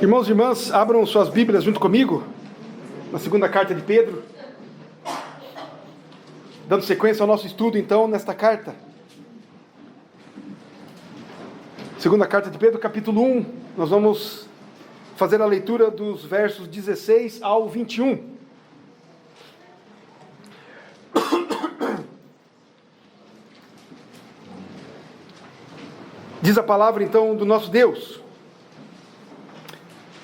Irmãos e irmãs, abram suas Bíblias junto comigo, na segunda carta de Pedro. Dando sequência ao nosso estudo, então, nesta carta. Segunda carta de Pedro, capítulo 1. Nós vamos fazer a leitura dos versos 16 ao 21. Diz a palavra, então, do nosso Deus: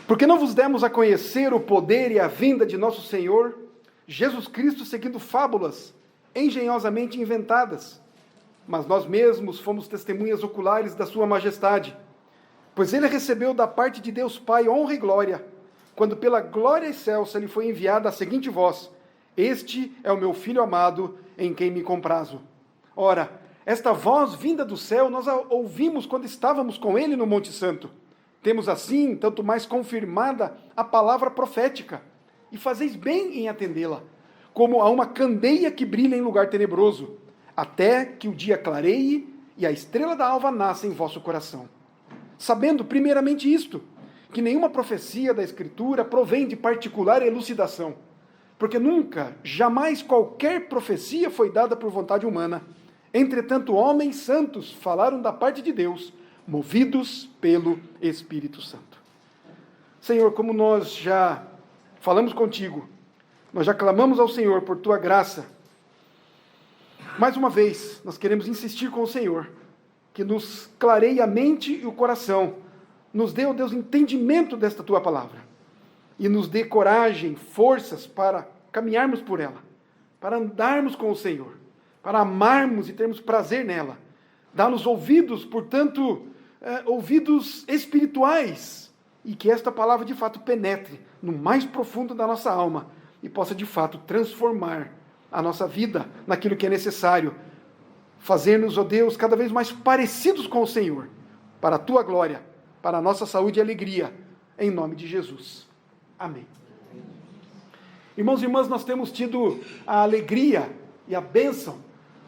porque não vos demos a conhecer o poder e a vinda de nosso Senhor Jesus Cristo seguindo fábulas engenhosamente inventadas, mas nós mesmos fomos testemunhas oculares da sua majestade, pois ele recebeu da parte de Deus Pai honra e glória, quando pela glória excelsa lhe foi enviada a seguinte voz: este é o meu Filho amado, em quem me comprazo. Ora, esta voz vinda do céu nós a ouvimos quando estávamos com ele no Monte Santo. Temos assim, tanto mais confirmada a palavra profética, e fazeis bem em atendê-la, como a uma candeia que brilha em lugar tenebroso, até que o dia clareie e a estrela da alva nasça em vosso coração. Sabendo primeiramente isto, que nenhuma profecia da Escritura provém de particular elucidação, porque nunca, jamais qualquer profecia foi dada por vontade humana. Entretanto, homens santos falaram da parte de Deus, movidos pelo Espírito Santo. Senhor, como nós já falamos contigo, nós já clamamos ao Senhor por tua graça, mais uma vez, nós queremos insistir com o Senhor, que nos clareie a mente e o coração, nos dê, ó Deus, entendimento desta tua palavra, e nos dê coragem, forças para caminharmos por ela, para andarmos com o Senhor, para amarmos e termos prazer nela. Dá-nos ouvidos, portanto, ouvidos espirituais, e que esta palavra de fato penetre no mais profundo da nossa alma e possa de fato transformar a nossa vida naquilo que é necessário, fazer-nos, ó Deus, cada vez mais parecidos com o Senhor, para a tua glória, para a nossa saúde e alegria, em nome de Jesus. Amém. Irmãos e irmãs, nós temos tido a alegria e a bênção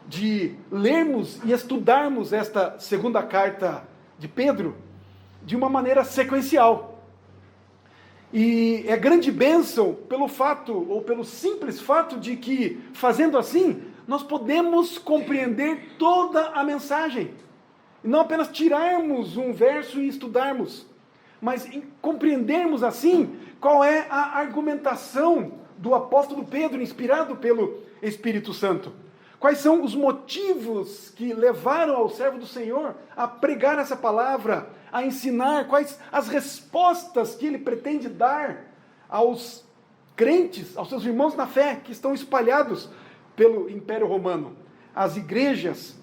de lermos e estudarmos esta segunda carta de Pedro de uma maneira sequencial. E é grande bênção pelo fato, ou pelo simples fato de que, fazendo assim, nós podemos compreender toda a mensagem. E não apenas tirarmos um verso e estudarmos, mas compreendermos assim qual é a argumentação do apóstolo Pedro, inspirado pelo Espírito Santo. Quais são os motivos que levaram ao servo do Senhor a pregar essa palavra, a ensinar, quais as respostas que ele pretende dar aos crentes, aos seus irmãos na fé, que estão espalhados pelo Império Romano, as igrejas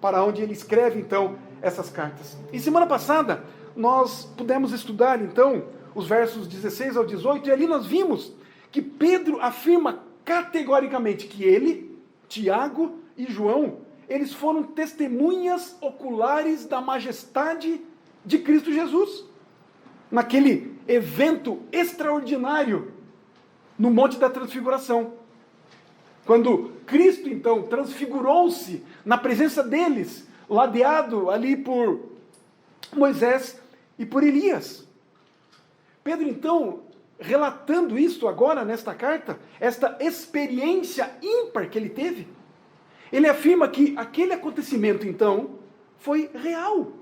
para onde ele escreve, então, essas cartas. E semana passada, nós pudemos estudar, então, os versos 16 ao 18, e ali nós vimos que Pedro afirma categoricamente que ele, Tiago e João, eles foram testemunhas oculares da majestade de Cristo Jesus, naquele evento extraordinário no Monte da Transfiguração. Quando Cristo, então, transfigurou-se na presença deles, ladeado ali por Moisés e por Elias. Pedro, então, relatando isso agora nesta carta, esta experiência ímpar que ele teve, ele afirma que aquele acontecimento, então, foi real.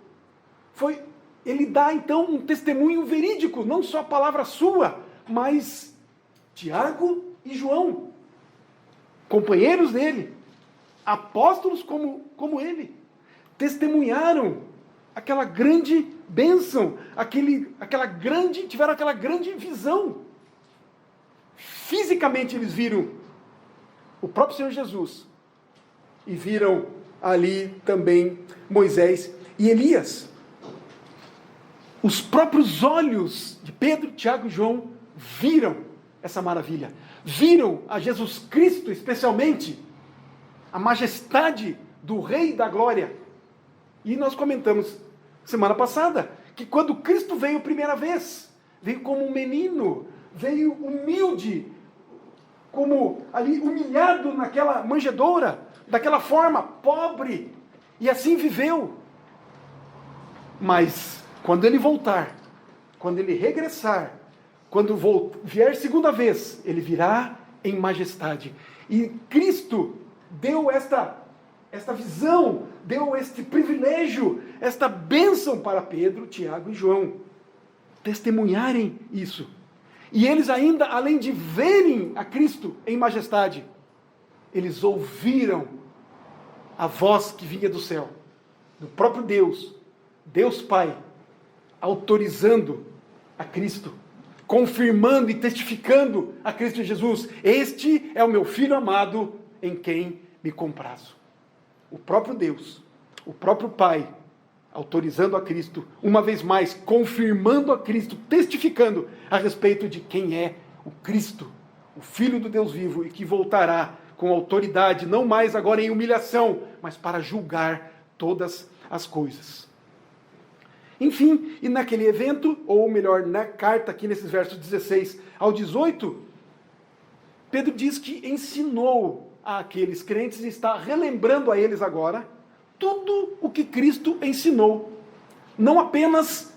Ele dá, então, um testemunho verídico, não só a palavra sua, mas Tiago e João, companheiros dele, apóstolos como ele, testemunharam aquela grande bênção, tiveram aquela grande visão. Fisicamente eles viram o próprio Senhor Jesus e viram ali também Moisés e Elias. Os próprios olhos de Pedro, Tiago e João viram essa maravilha. Viram a Jesus Cristo, especialmente a majestade do Rei da Glória. E nós comentamos semana passada que quando Cristo veio a primeira vez, veio como um menino, veio humilde, como ali humilhado naquela manjedoura, daquela forma, pobre, e assim viveu. Mas quando ele voltar, quando ele regressar, quando vier segunda vez, ele virá em majestade. E Cristo deu esta visão, deu este privilégio, esta bênção para Pedro, Tiago e João testemunharem isso. E eles ainda, além de verem a Cristo em majestade, eles ouviram a voz que vinha do céu, do próprio Deus, Deus Pai, autorizando a Cristo, confirmando e testificando a Cristo Jesus. Este é o meu Filho amado, em quem me comprazo. O próprio Deus, o próprio Pai, autorizando a Cristo, uma vez mais, confirmando a Cristo, testificando a respeito de quem é o Cristo, o Filho do Deus vivo, e que voltará com autoridade, não mais agora em humilhação, mas para julgar todas as coisas. Enfim, e naquele evento, ou melhor, na carta aqui nesses versos 16 ao 18, Pedro diz que ensinou àqueles crentes e está relembrando a eles agora tudo o que Cristo ensinou. Não apenas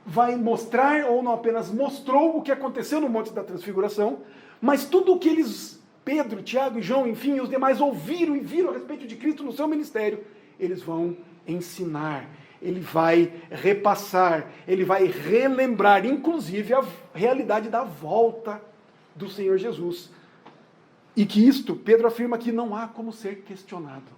vai mostrar, ou não apenas mostrou o que aconteceu no Monte da Transfiguração, mas tudo o que eles, Pedro, Tiago e João, enfim, os demais ouviram e viram a respeito de Cristo no seu ministério, eles vão ensinar, ele vai repassar, ele vai relembrar, inclusive, a realidade da volta do Senhor Jesus. E que isto, Pedro afirma que não há como ser questionado.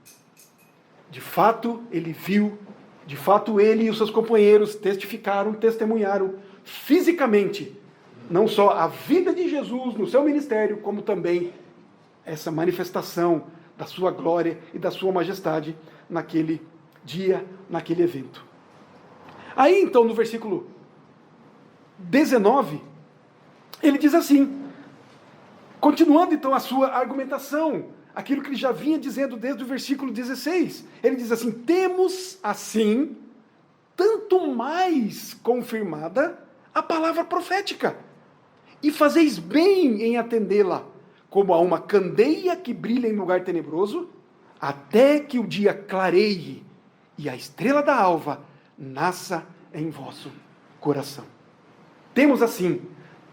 De fato, ele viu, de fato, ele e os seus companheiros testificaram, testemunharam fisicamente, não só a vida de Jesus no seu ministério, como também essa manifestação da sua glória e da sua majestade naquele dia, naquele evento. Aí, então, no versículo 19, ele diz assim, continuando, então, a sua argumentação, aquilo que ele já vinha dizendo desde o versículo 16. Ele diz assim, temos, assim, tanto mais confirmada a palavra profética, e fazeis bem em atendê-la, como a uma candeia que brilha em lugar tenebroso, até que o dia clareie, e a estrela da alva nasça em vosso coração. Temos, assim,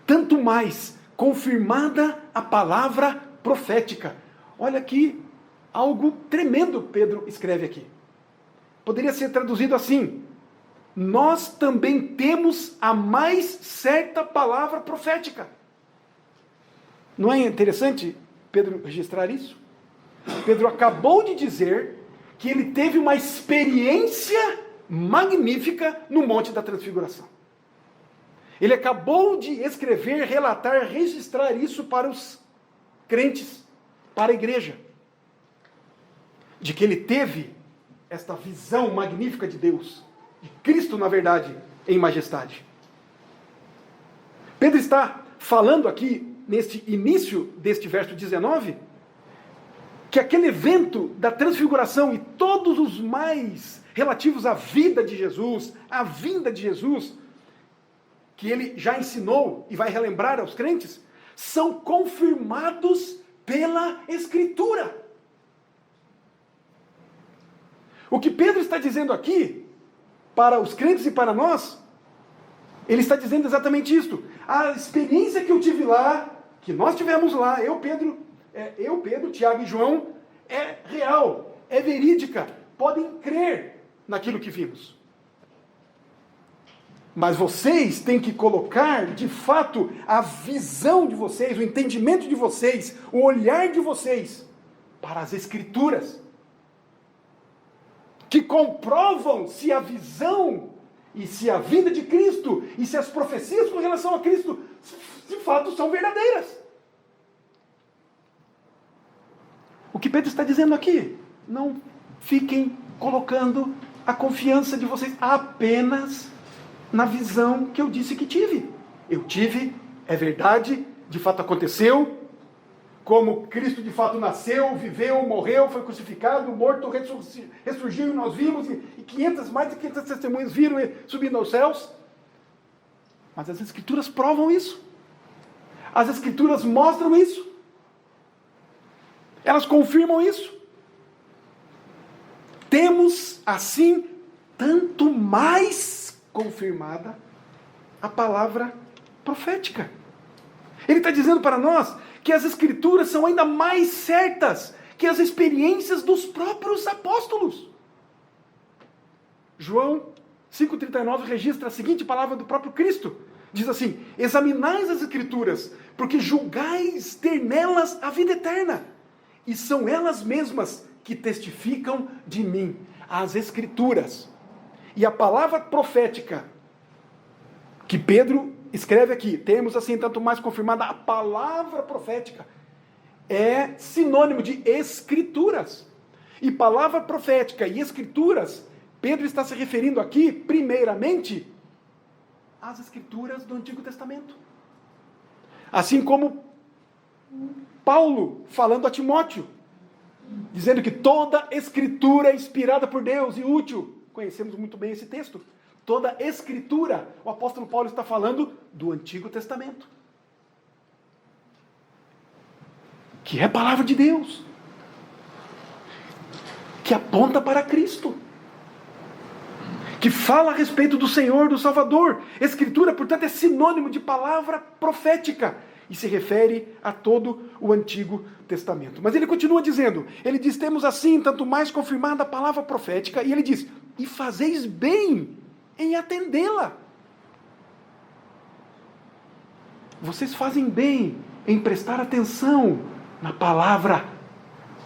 tanto mais confirmada a palavra profética. Olha aqui, algo tremendo Pedro escreve aqui. Poderia ser traduzido assim, nós também temos a mais certa palavra profética. Não é interessante Pedro registrar isso? Pedro acabou de dizer que ele teve uma experiência magnífica no Monte da Transfiguração. Ele acabou de escrever, relatar, registrar isso para os crentes, para a igreja, de que ele teve esta visão magnífica de Deus, de Cristo, na verdade, em majestade. Pedro está falando aqui, neste início deste verso 19, que aquele evento da transfiguração e todos os mais relativos à vida de Jesus, à vinda de Jesus, que ele já ensinou e vai relembrar aos crentes, são confirmados pela Escritura. O que Pedro está dizendo aqui, para os crentes e para nós, ele está dizendo exatamente isto. A experiência que eu tive lá, que nós tivemos lá, eu, Pedro, Tiago e João, é real, é verídica. Podem crer naquilo que vimos. Mas vocês têm que colocar, de fato, a visão de vocês, o entendimento de vocês, o olhar de vocês para as Escrituras, que comprovam se a visão e se a vinda de Cristo e se as profecias com relação a Cristo de fato são verdadeiras. O que Pedro está dizendo aqui? Não fiquem colocando a confiança de vocês apenas na visão que eu disse que tive. Eu tive, é verdade, de fato aconteceu, como Cristo de fato nasceu, viveu, morreu, foi crucificado, morto, ressurgiu, e nós vimos, e mais de 500 testemunhas viram ele subindo aos céus. Mas as Escrituras provam isso. As Escrituras mostram isso. Elas confirmam isso. Temos, assim, tanto mais confirmada a palavra profética. Ele está dizendo para nós que as Escrituras são ainda mais certas que as experiências dos próprios apóstolos. João 5,39 registra a seguinte palavra do próprio Cristo. Diz assim: examinais as Escrituras, porque julgais ter nelas a vida eterna, e são elas mesmas que testificam de mim. As Escrituras. E a palavra profética que Pedro escreve aqui, temos assim tanto mais confirmada, a palavra profética é sinônimo de Escrituras. E palavra profética e Escrituras, Pedro está se referindo aqui, primeiramente, às Escrituras do Antigo Testamento. Assim como Paulo, falando a Timóteo, dizendo que toda Escritura é inspirada por Deus e útil. Conhecemos muito bem esse texto. Toda Escritura, o apóstolo Paulo está falando do Antigo Testamento, que é a palavra de Deus, que aponta para Cristo, que fala a respeito do Senhor, do Salvador. Escritura, portanto, é sinônimo de palavra profética e se refere a todo o Antigo Testamento. Mas ele continua dizendo, ele diz, temos assim tanto mais confirmada a palavra profética, e ele diz, e fazeis bem em atendê-la. Vocês fazem bem em prestar atenção na palavra,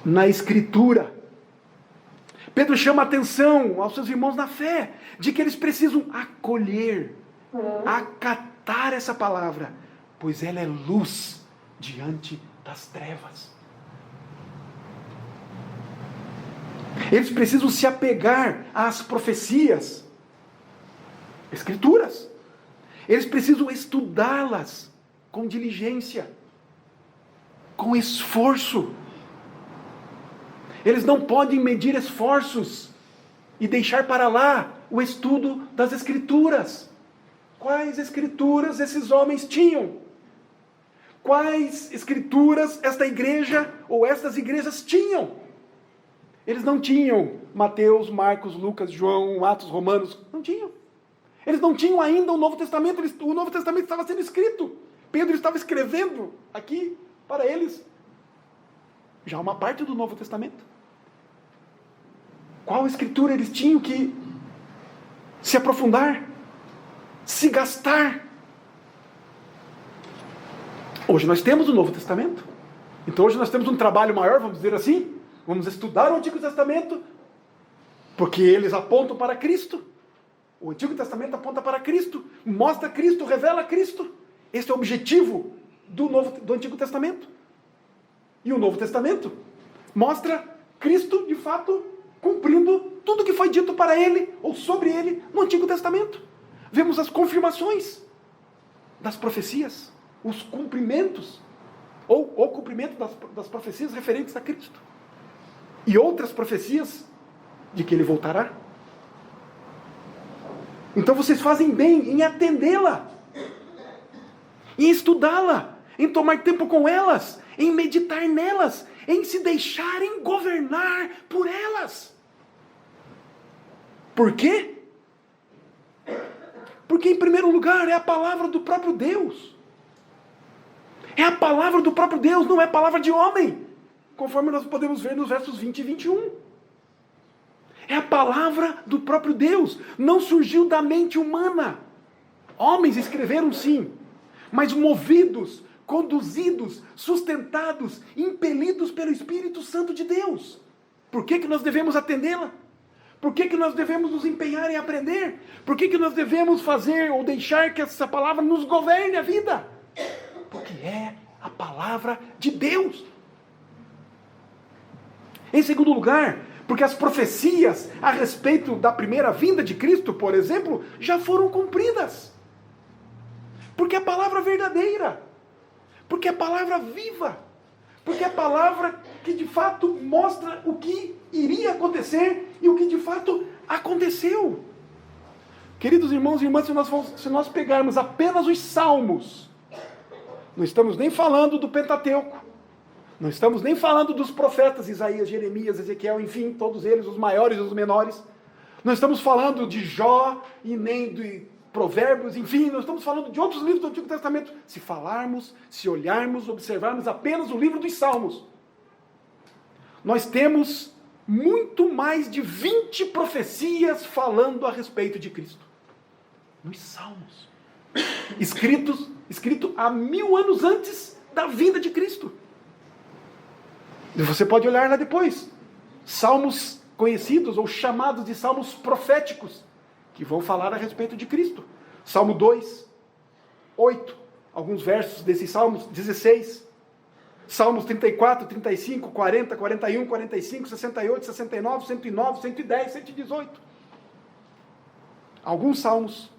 na Escritura. Pedro chama a atenção aos seus irmãos na fé, de que eles precisam acolher, acatar essa palavra, pois ela é luz diante das trevas. Eles precisam se apegar às profecias, Escrituras. Eles precisam estudá-las com diligência, com esforço. Eles não podem medir esforços e deixar para lá o estudo das Escrituras. Quais Escrituras esses homens tinham? Quais Escrituras esta igreja ou estas igrejas tinham? Eles não tinham Mateus, Marcos, Lucas, João, Atos, Romanos. Não tinham. Eles não tinham ainda o Novo Testamento. O Novo Testamento estava sendo escrito. Pedro estava escrevendo aqui para eles já uma parte do Novo Testamento. Qual escritura eles tinham que se aprofundar, se gastar? Hoje nós temos o Novo Testamento. Então hoje nós temos um trabalho maior, vamos dizer assim. Vamos estudar o Antigo Testamento, porque eles apontam para Cristo. O Antigo Testamento aponta para Cristo, mostra Cristo, revela Cristo. Esse é o objetivo do Antigo Testamento. E o Novo Testamento mostra Cristo, de fato, cumprindo tudo que foi dito para ele, ou sobre ele, no Antigo Testamento. Vemos as confirmações das profecias, os cumprimentos, ou o cumprimento das profecias referentes a Cristo. E outras profecias de que ele voltará. Então vocês fazem bem em atendê-la, em estudá-la, em tomar tempo com elas, em meditar nelas, em se deixarem governar por elas. Por quê? Porque, em primeiro lugar, é a palavra do próprio Deus. É a palavra do próprio Deus, não é palavra de homem, conforme nós podemos ver nos versos 20 e 21. É a palavra do próprio Deus, não surgiu da mente humana. Homens escreveram sim, mas movidos, conduzidos, sustentados, impelidos pelo Espírito Santo de Deus. Por que nós devemos atendê-la? Por que nós devemos nos empenhar em aprender? Por que nós devemos fazer ou deixar que essa palavra nos governe a vida? Porque é a palavra de Deus. Em segundo lugar, porque as profecias a respeito da primeira vinda de Cristo, por exemplo, já foram cumpridas. Porque é a palavra verdadeira. Porque é a palavra viva. Porque é a palavra que de fato mostra o que iria acontecer e o que de fato aconteceu. Queridos irmãos e irmãs, se nós pegarmos apenas os Salmos, não estamos nem falando do Pentateuco, não estamos nem falando dos profetas Isaías, Jeremias, Ezequiel, enfim, todos eles, os maiores e os menores. Não estamos falando de Jó e nem Provérbios, enfim, nós estamos falando de outros livros do Antigo Testamento. Se falarmos, se olharmos, observarmos apenas o livro dos Salmos, nós temos muito mais de 20 profecias falando a respeito de Cristo. Nos Salmos. Escrito há 1000 anos antes da vinda de Cristo. E você pode olhar lá depois. Salmos conhecidos ou chamados de salmos proféticos, que vão falar a respeito de Cristo. Salmo 2, 8, alguns versos desses salmos, 16. Salmos 34, 35, 40, 41, 45, 68, 69, 109, 110, 118. Alguns salmos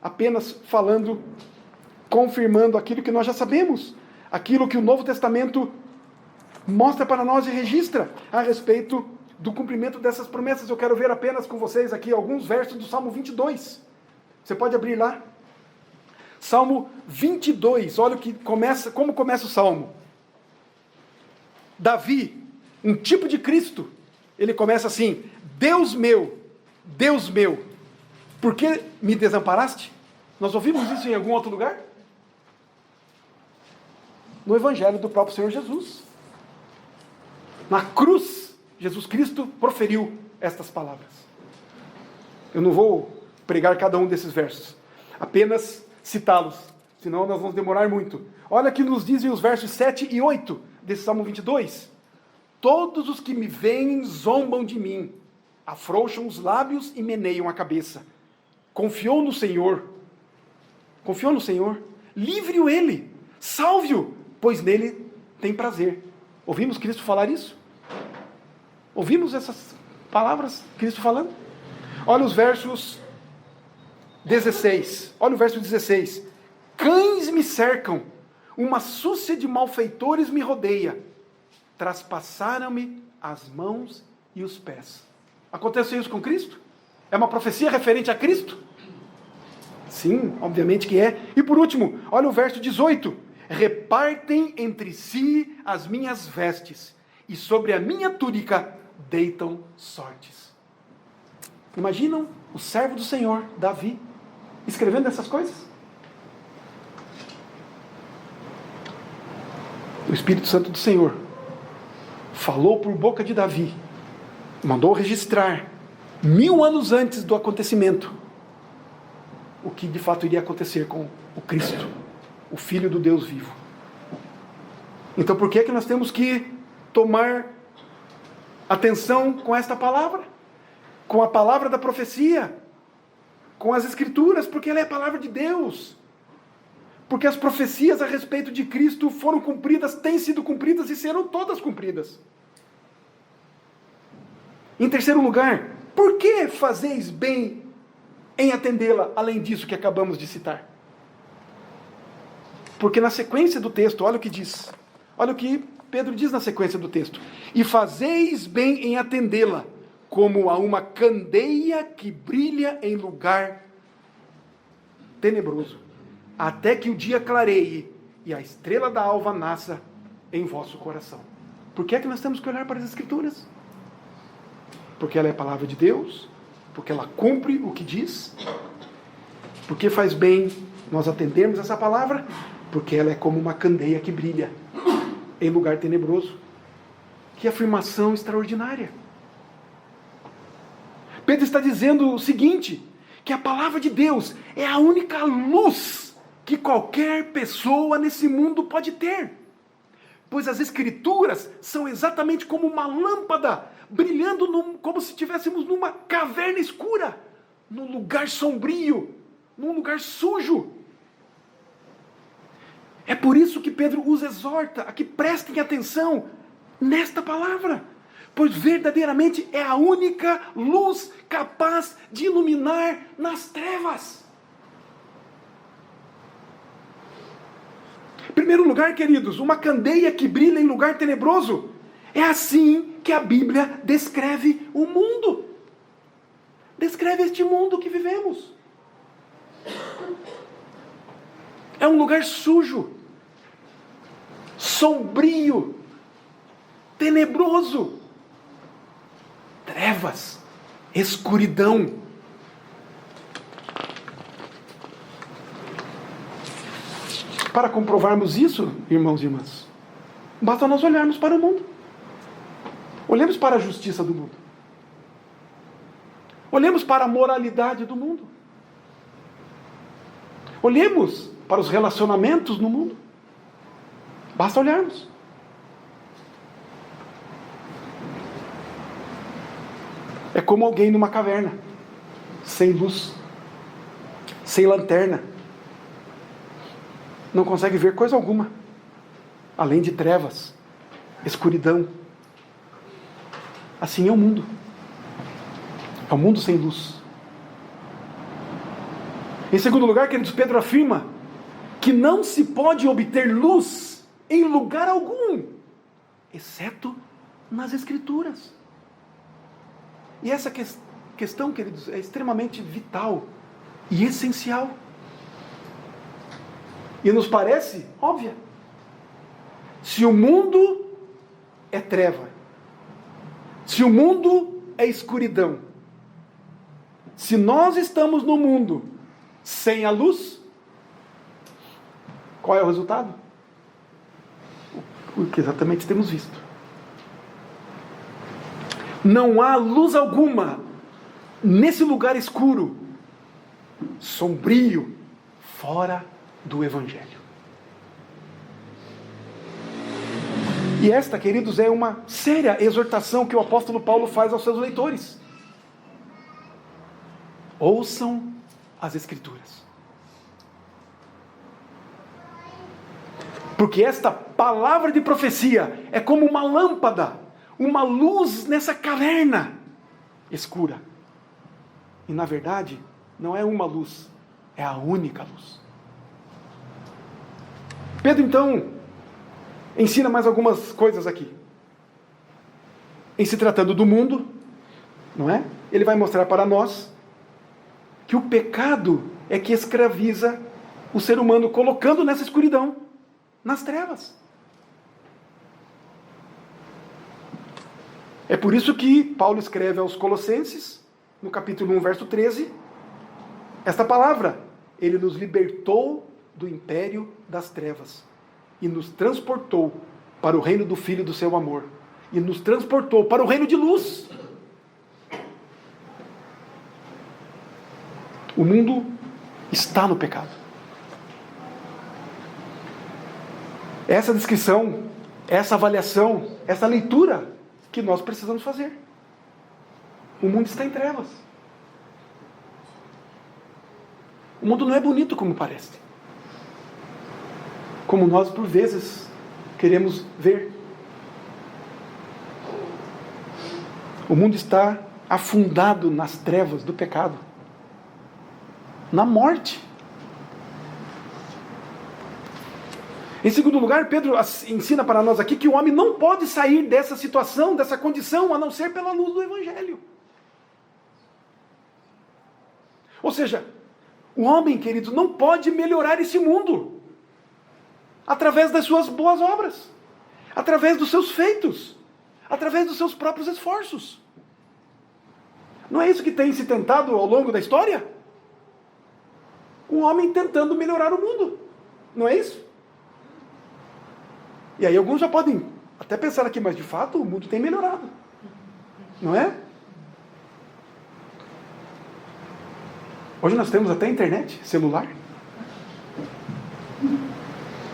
apenas falando, confirmando aquilo que nós já sabemos, aquilo que o Novo Testamento mostra para nós e registra a respeito do cumprimento dessas promessas. Eu quero ver apenas com vocês aqui alguns versos do Salmo 22. Você pode abrir lá. Salmo 22, olha como começa o Salmo. Davi, um tipo de Cristo, ele começa assim: Deus meu, por que me desamparaste? Nós ouvimos isso em algum outro lugar? No Evangelho do próprio Senhor Jesus. Na cruz, Jesus Cristo proferiu estas palavras. Eu não vou pregar cada um desses versos, apenas citá-los, senão nós vamos demorar muito. Olha que nos dizem os versos 7 e 8 desse Salmo 22. Todos os que me veem zombam de mim, afrouxam os lábios e meneiam a cabeça. Confiou no Senhor, livre-o ele, salve-o, pois nele tem prazer. Ouvimos Cristo falar isso? Ouvimos essas palavras, Cristo falando? Olha os versos 16. Olha o verso 16. Cães me cercam, uma súcia de malfeitores me rodeia. Traspassaram-me as mãos e os pés. Aconteceu isso com Cristo? É uma profecia referente a Cristo? Sim, obviamente que é. E por último, olha o verso 18. Repartem entre si as minhas vestes, e sobre a minha túnica deitam sortes. Imaginam o servo do Senhor, Davi, escrevendo essas coisas? O Espírito Santo do Senhor falou por boca de Davi, mandou registrar 1000 anos antes do acontecimento o que de fato iria acontecer com o Cristo, o Filho do Deus vivo. Então por que é que nós temos que tomar atenção com esta palavra? Com a palavra da profecia? Com as Escrituras? Porque ela é a palavra de Deus. Porque as profecias a respeito de Cristo foram cumpridas, têm sido cumpridas e serão todas cumpridas. Em terceiro lugar, por que fazeis bem em atendê-la, além disso que acabamos de citar? Porque na sequência do texto, olha o que diz. Olha o que Pedro diz na sequência do texto. E fazeis bem em atendê-la, como a uma candeia que brilha em lugar tenebroso, até que o dia clareie e a estrela da alva nasça em vosso coração. Por que é que nós temos que olhar para as Escrituras? Porque ela é a palavra de Deus, porque ela cumpre o que diz, porque faz bem nós atendermos essa palavra, porque ela é como uma candeia que brilha em lugar tenebroso. Que afirmação extraordinária! Pedro está dizendo o seguinte, que a palavra de Deus é a única luz que qualquer pessoa nesse mundo pode ter. Pois as Escrituras são exatamente como uma lâmpada, brilhando como se estivéssemos numa caverna escura, num lugar sombrio, num lugar sujo. É por isso que Pedro os exorta a que prestem atenção nesta palavra, pois verdadeiramente é a única luz capaz de iluminar nas trevas. Em primeiro lugar, queridos, uma candeia que brilha em lugar tenebroso. É assim que a Bíblia descreve o mundo. Descreve este mundo que vivemos. É um lugar sujo, sombrio, tenebroso. Trevas, escuridão. Para comprovarmos isso, irmãos e irmãs, basta nós olharmos para o mundo. Olhemos para a justiça do mundo. Olhemos para a moralidade do mundo. Olhemos para os relacionamentos no mundo. Basta olharmos. É como alguém numa caverna, sem luz, sem lanterna. Não consegue ver coisa alguma, além de trevas, escuridão. Assim é o mundo. É um mundo sem luz. Em segundo lugar, queridos, Pedro afirma que não se pode obter luz em lugar algum, exceto nas Escrituras. E essa questão, queridos, é extremamente vital e essencial. E nos parece óbvia. Se o mundo é treva, se o mundo é escuridão, se nós estamos no mundo sem a luz, qual é o resultado? O que exatamente temos visto. Não há luz alguma nesse lugar escuro, sombrio, fora do Evangelho. E esta, queridos, é uma séria exortação que o apóstolo Paulo faz aos seus leitores. Ouçam as Escrituras. Porque esta palavra de profecia é como uma lâmpada, uma luz nessa caverna escura. E na verdade, não é uma luz, é a única luz. Pedro então ensina mais algumas coisas aqui. Em se tratando do mundo, não é? Ele vai mostrar para nós que o pecado é que escraviza o ser humano, colocando nessa escuridão, nas trevas. É por isso que Paulo escreve aos Colossenses, no capítulo 1, verso 13, esta palavra: Ele nos libertou do império das trevas e nos transportou para o reino do Filho do seu amor, e nos transportou para o reino de luz. O mundo está no pecado. Essa descrição, essa avaliação, essa leitura que nós precisamos fazer. O mundo está em trevas. O mundo não é bonito como parece, como nós por vezes queremos ver. O mundo está afundado nas trevas do pecado, na morte. Em segundo lugar, Pedro ensina para nós aqui que o homem não pode sair dessa situação, dessa condição, a não ser pela luz do Evangelho. Ou seja, o homem, querido, não pode melhorar esse mundo através das suas boas obras, através dos seus feitos, através dos seus próprios esforços. Não é isso que tem se tentado ao longo da história? O homem tentando melhorar o mundo. Não é isso? E aí alguns já podem até pensar aqui, mas de fato o mundo tem melhorado. Não é? Hoje nós temos até internet, celular.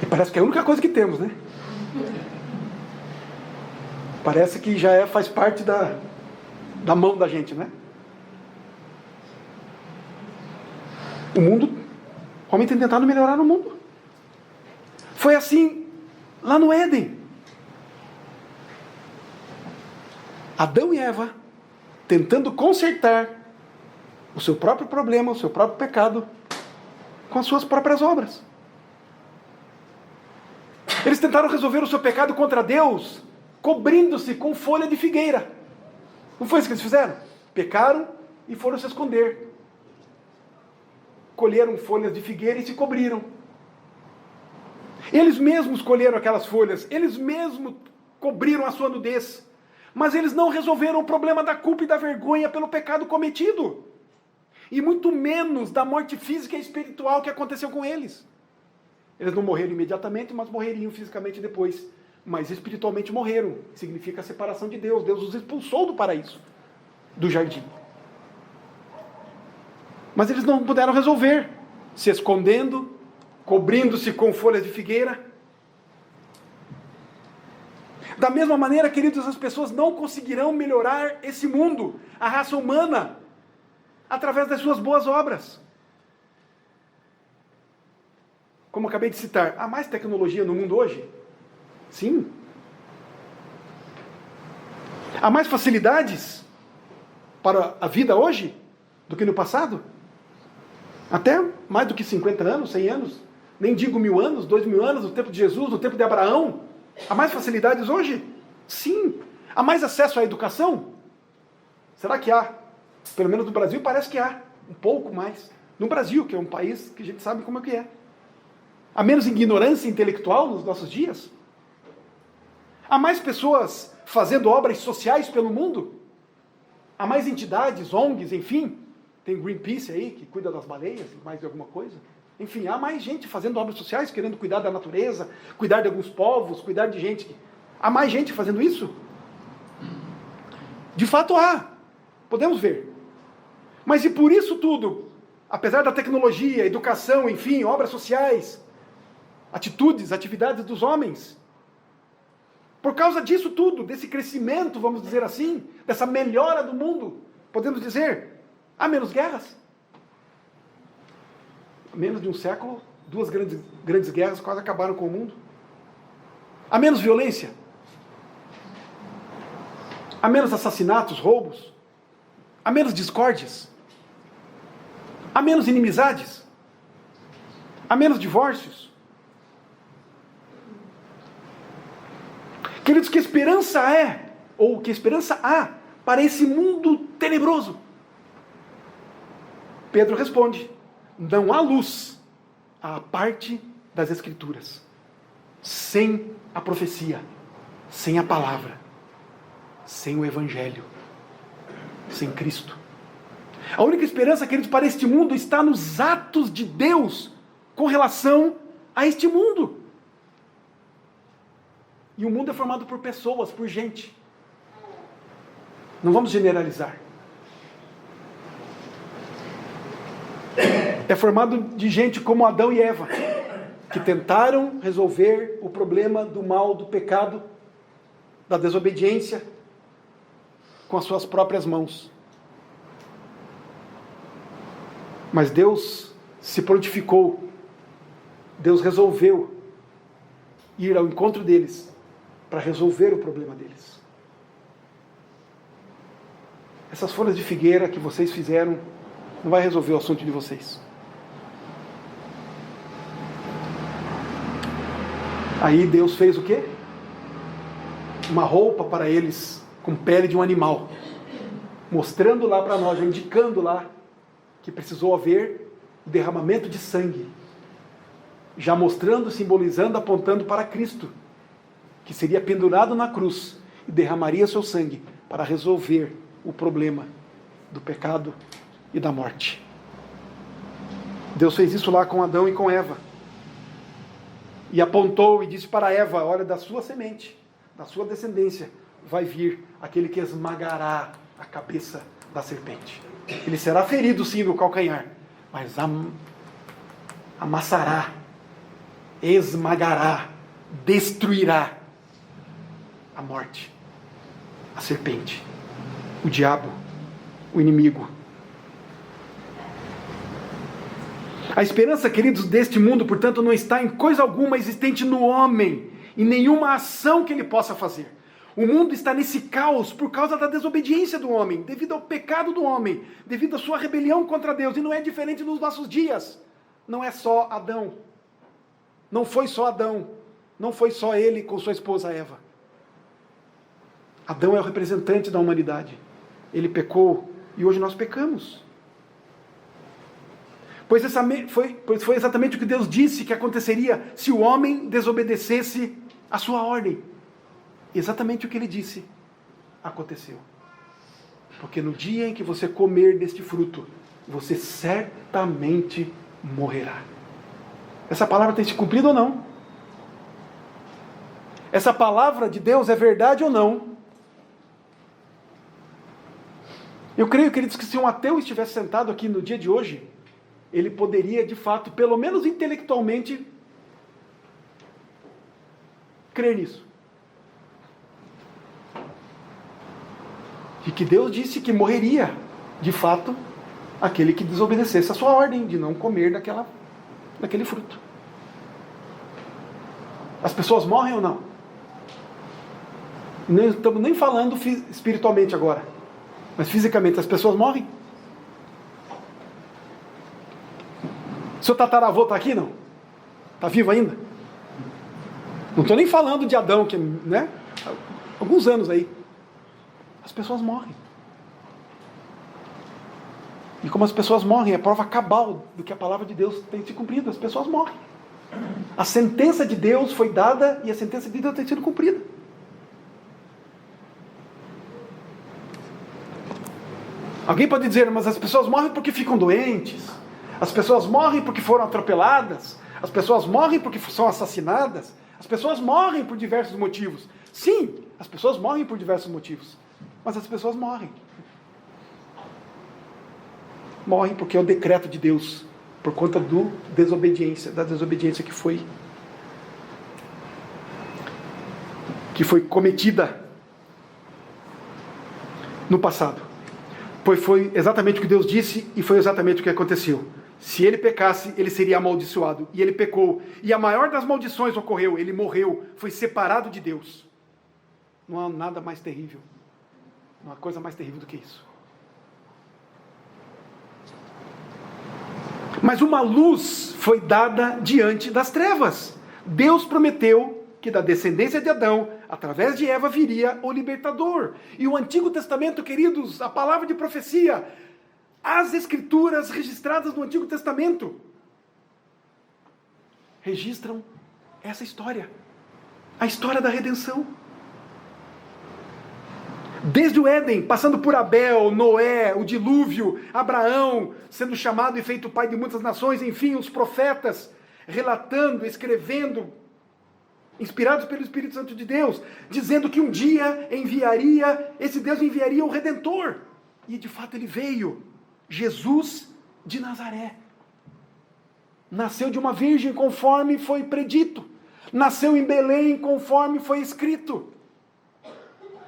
E parece que é a única coisa que temos, né? Parece que já faz parte da mão da gente, né? O homem tem tentado melhorar o mundo. Foi assim lá no Éden. Adão e Eva tentando consertar o seu próprio problema, o seu próprio pecado, com as suas próprias obras. Eles tentaram resolver o seu pecado contra Deus, cobrindo-se com folha de figueira. Não foi isso que eles fizeram? Pecaram e foram se esconder. Colheram folhas de figueira e se cobriram. Eles mesmos colheram aquelas folhas, eles mesmos cobriram a sua nudez, mas eles não resolveram o problema da culpa e da vergonha pelo pecado cometido, e muito menos da morte física e espiritual que aconteceu com eles. Eles não morreram imediatamente, mas morreriam fisicamente depois. Mas espiritualmente morreram. Significa a separação de Deus. Deus os expulsou do paraíso, do jardim. Mas eles não puderam resolver, se escondendo, cobrindo-se com folhas de figueira. Da mesma maneira, queridos, as pessoas não conseguirão melhorar esse mundo, a raça humana, através das suas boas obras. Como acabei de citar, há mais tecnologia no mundo hoje? Sim. Há mais facilidades para a vida hoje do que no passado? Até mais do que 50 anos, 100 anos, nem digo 1000 anos, 2000 anos, no tempo de Jesus, no tempo de Abraão. Há mais facilidades hoje? Sim. Há mais acesso à educação? Será que há? Pelo menos no Brasil parece que há. Um pouco mais. No Brasil, que é um país que a gente sabe como é que é. Há menos ignorância intelectual nos nossos dias? Há mais pessoas fazendo obras sociais pelo mundo? Há mais entidades, ONGs, enfim. Tem Greenpeace aí, que cuida das baleias, mais de alguma coisa. Enfim, há mais gente fazendo obras sociais, querendo cuidar da natureza, cuidar de alguns povos, cuidar de gente. Há mais gente fazendo isso? De fato há. Podemos ver. Mas e por isso tudo, apesar da tecnologia, educação, enfim, obras sociais, atitudes, atividades dos homens, por causa disso tudo, desse crescimento, vamos dizer assim, dessa melhora do mundo, podemos dizer, há menos guerras. Menos de um século, 2 grandes guerras quase acabaram com o mundo. Há menos violência. Há menos assassinatos, roubos. Há menos discórdias. Há menos inimizades. Há menos divórcios. Queridos, que esperança é, ou que esperança há para esse mundo tenebroso? Pedro responde: não há luz à parte das Escrituras, sem a profecia, sem a palavra, sem o Evangelho, sem Cristo. A única esperança, queridos, para este mundo está nos atos de Deus com relação a este mundo. E o mundo é formado por pessoas, por gente. Não vamos generalizar. É formado de gente como Adão e Eva, que tentaram resolver o problema do mal, do pecado, da desobediência, com as suas próprias mãos. Mas Deus se prontificou, Deus resolveu ir ao encontro deles, para resolver o problema deles. Essas folhas de figueira que vocês fizeram, não vai resolver o assunto de vocês. Aí Deus fez o quê? Uma roupa para eles com pele de um animal, mostrando lá para nós, indicando lá que precisou haver o derramamento de sangue, já mostrando, simbolizando, apontando para Cristo, que seria pendurado na cruz e derramaria seu sangue para resolver o problema do pecado e da morte. Deus fez isso lá com Adão e com Eva. E apontou e disse para Eva: olha, da sua semente, da sua descendência, vai vir aquele que esmagará a cabeça da serpente. Ele será ferido sim no calcanhar, mas amassará, esmagará, destruirá a morte, a serpente, o diabo, o inimigo. A esperança, queridos, deste mundo, portanto, não está em coisa alguma existente no homem, em nenhuma ação que ele possa fazer. O mundo está nesse caos por causa da desobediência do homem, devido ao pecado do homem, devido à sua rebelião contra Deus. E não é diferente nos nossos dias. Não é só Adão. Não foi só Adão. Não foi só ele com sua esposa Eva. Adão é o representante da humanidade. Ele pecou e hoje nós pecamos. Pois foi exatamente o que Deus disse que aconteceria se o homem desobedecesse a sua ordem. Exatamente o que ele disse aconteceu. Porque no dia em que você comer deste fruto, você certamente morrerá. Essa palavra tem se cumprido ou não? Essa palavra de Deus é verdade ou não? Eu creio, queridos, que se um ateu estivesse sentado aqui no dia de hoje, ele poderia, de fato, pelo menos intelectualmente, crer nisso. E que Deus disse que morreria, de fato, aquele que desobedecesse a sua ordem de não comer daquele fruto. As pessoas morrem ou não? Não estamos nem falando espiritualmente agora, mas fisicamente as pessoas morrem. Seu tataravô está aqui, não? Está vivo ainda? Não estou nem falando de Adão, que, né? Alguns anos aí. As pessoas morrem. E como as pessoas morrem, é prova cabal do que a palavra de Deus tem se cumprido. As pessoas morrem. A sentença de Deus foi dada e a sentença de Deus tem sido cumprida. Alguém pode dizer, mas as pessoas morrem porque ficam doentes. As pessoas morrem porque foram atropeladas. As pessoas morrem porque são assassinadas. As pessoas morrem por diversos motivos. Sim, as pessoas morrem por diversos motivos. Mas as pessoas morrem. Morrem porque é o decreto de Deus. Por conta da desobediência que foi cometida no passado. Pois foi exatamente o que Deus disse e foi exatamente o que aconteceu. Se ele pecasse, ele seria amaldiçoado. E ele pecou. E a maior das maldições ocorreu. Ele morreu. Foi separado de Deus. Não há nada mais terrível. Não há coisa mais terrível do que isso. Mas uma luz foi dada diante das trevas. Deus prometeu que da descendência de Adão, através de Eva, viria o libertador. E o Antigo Testamento, queridos, a palavra de profecia, as escrituras registradas no Antigo Testamento, registram essa história. A história da redenção. Desde o Éden, passando por Abel, Noé, o dilúvio, Abraão, sendo chamado e feito pai de muitas nações, enfim, os profetas, relatando, escrevendo, inspirados pelo Espírito Santo de Deus, dizendo que um dia esse Deus enviaria o Redentor. E de fato ele veio, Jesus de Nazaré. Nasceu de uma virgem conforme foi predito. Nasceu em Belém conforme foi escrito.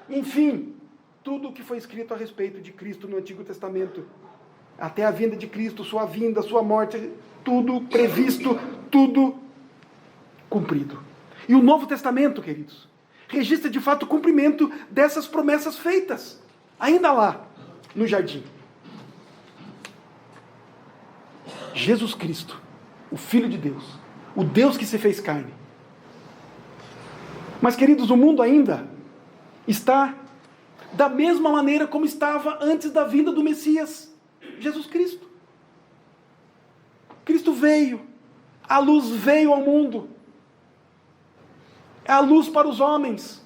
Enfim, tudo o que foi escrito a respeito de Cristo no Antigo Testamento, até a vinda de Cristo, sua vinda, sua morte, tudo previsto, tudo cumprido. E o Novo Testamento, queridos, registra de fato o cumprimento dessas promessas feitas, ainda lá, no jardim. Jesus Cristo, o Filho de Deus, o Deus que se fez carne. Mas, queridos, o mundo ainda está da mesma maneira como estava antes da vinda do Messias, Jesus Cristo. Cristo veio, a luz veio ao mundo, é a luz para os homens.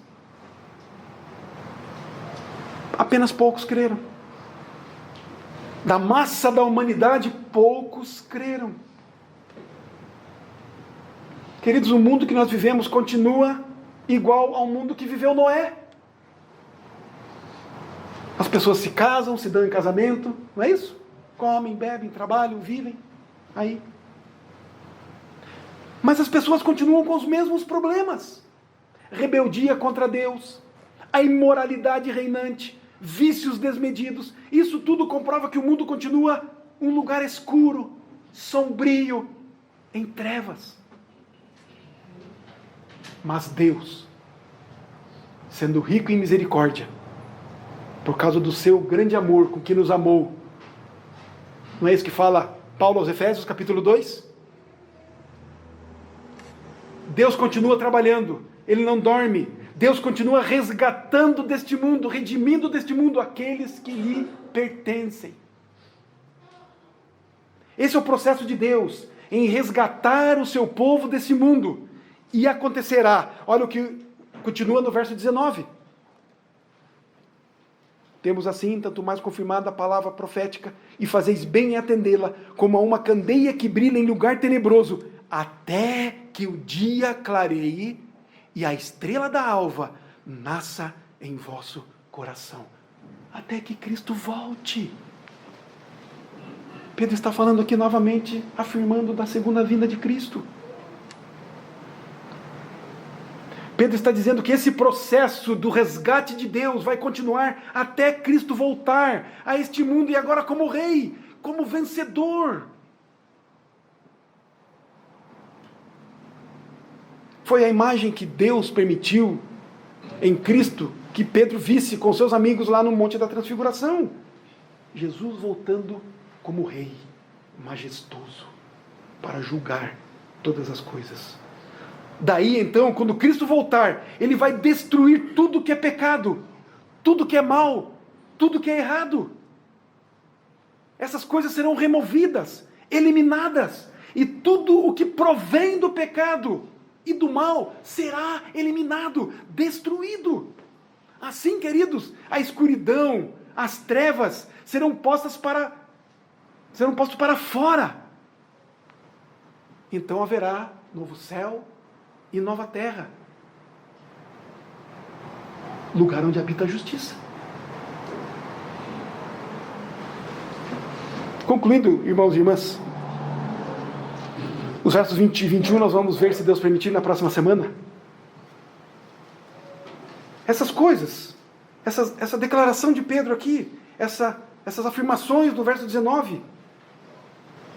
Apenas poucos creram. Da massa da humanidade, poucos creram. Queridos, o mundo que nós vivemos continua igual ao mundo que viveu Noé. As pessoas se casam, se dão em casamento, não é isso? Comem, bebem, trabalham, vivem aí. Mas as pessoas continuam com os mesmos problemas. Rebeldia contra Deus, a imoralidade reinante, vícios desmedidos. Isso tudo comprova que o mundo continua um lugar escuro, sombrio, em trevas. Mas Deus, sendo rico em misericórdia, por causa do seu grande amor com que nos amou, não é isso que fala Paulo aos Efésios, capítulo 2? Deus continua trabalhando, Ele não dorme. Deus continua resgatando deste mundo, redimindo deste mundo aqueles que lhe pertencem. Esse é o processo de Deus, em resgatar o seu povo desse mundo. E acontecerá, olha o que continua no verso 19. Temos assim, tanto mais confirmada a palavra profética, e fazeis bem em atendê-la, como a uma candeia que brilha em lugar tenebroso, até que o dia clareie e a estrela da alva nasça em vosso coração. Até que Cristo volte. Pedro está falando aqui novamente, afirmando da segunda vinda de Cristo. Pedro está dizendo que esse processo do resgate de Deus vai continuar até Cristo voltar a este mundo, e agora como rei, como vencedor. Foi a imagem que Deus permitiu em Cristo que Pedro visse com seus amigos lá no Monte da Transfiguração. Jesus voltando como rei, majestoso, para julgar todas as coisas. Daí então, quando Cristo voltar, Ele vai destruir tudo que é pecado, tudo que é mal, tudo que é errado. Essas coisas serão removidas, eliminadas, e tudo o que provém do pecado e do mal será eliminado, destruído. Assim, queridos, a escuridão, as trevas serão postos para fora. Então haverá novo céu e nova terra, lugar onde habita a justiça. Concluindo, irmãos e irmãs, os versos 20 e 21 nós vamos ver, se Deus permitir, na próxima semana. Essas coisas, essa declaração de Pedro aqui, essas afirmações do verso 19,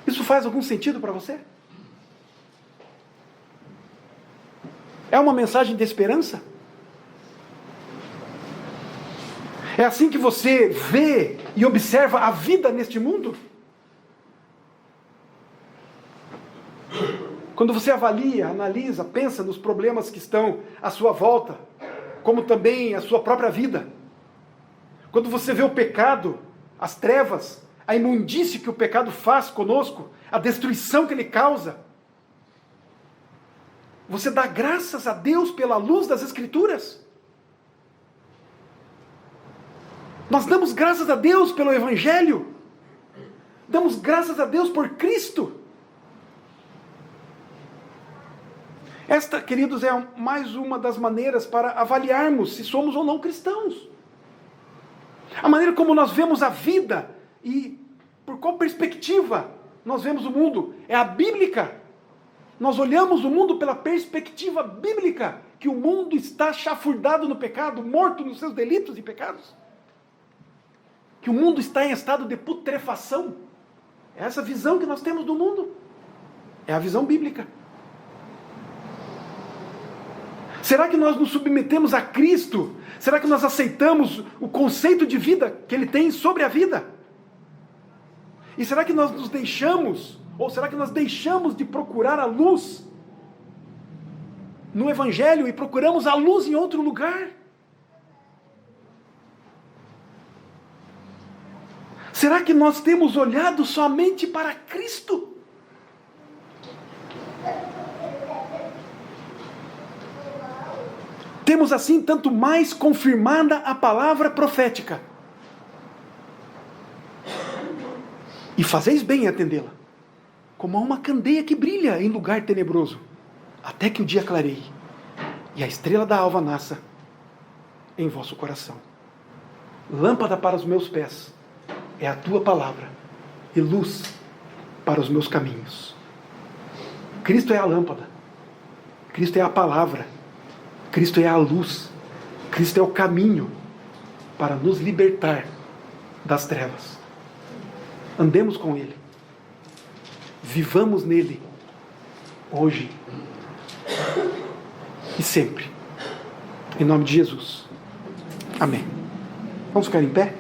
isso faz algum sentido para você? É uma mensagem de esperança? É assim que você vê e observa a vida neste mundo? Quando você avalia, analisa, pensa nos problemas que estão à sua volta, como também a sua própria vida. Quando você vê o pecado, as trevas, a imundície que o pecado faz conosco, a destruição que ele causa, você dá graças a Deus pela luz das Escrituras? Nós damos graças a Deus pelo Evangelho? Damos graças a Deus por Cristo? Esta, queridos, é mais uma das maneiras para avaliarmos se somos ou não cristãos. A maneira como nós vemos a vida e por qual perspectiva nós vemos o mundo é a bíblica. Nós olhamos o mundo pela perspectiva bíblica, que o mundo está chafurdado no pecado, morto nos seus delitos e pecados. Que o mundo está em estado de putrefação. É essa visão que nós temos do mundo. É a visão bíblica. Será que nós nos submetemos a Cristo? Será que nós aceitamos o conceito de vida que Ele tem sobre a vida? E será que nós nos deixamos, ou será que nós deixamos de procurar a luz no Evangelho e procuramos a luz em outro lugar? Será que nós temos olhado somente para Cristo? Temos assim tanto mais confirmada a palavra profética. E fazeis bem em atendê-la, como uma candeia que brilha em lugar tenebroso, até que o dia clareie e a estrela da alva nasça em vosso coração. Lâmpada para os meus pés é a tua palavra, e luz para os meus caminhos. Cristo é a lâmpada, Cristo é a palavra, Cristo é a luz, Cristo é o caminho para nos libertar das trevas. Andemos com Ele, vivamos nele, hoje e sempre. Em nome de Jesus. Amém. Vamos ficar em pé?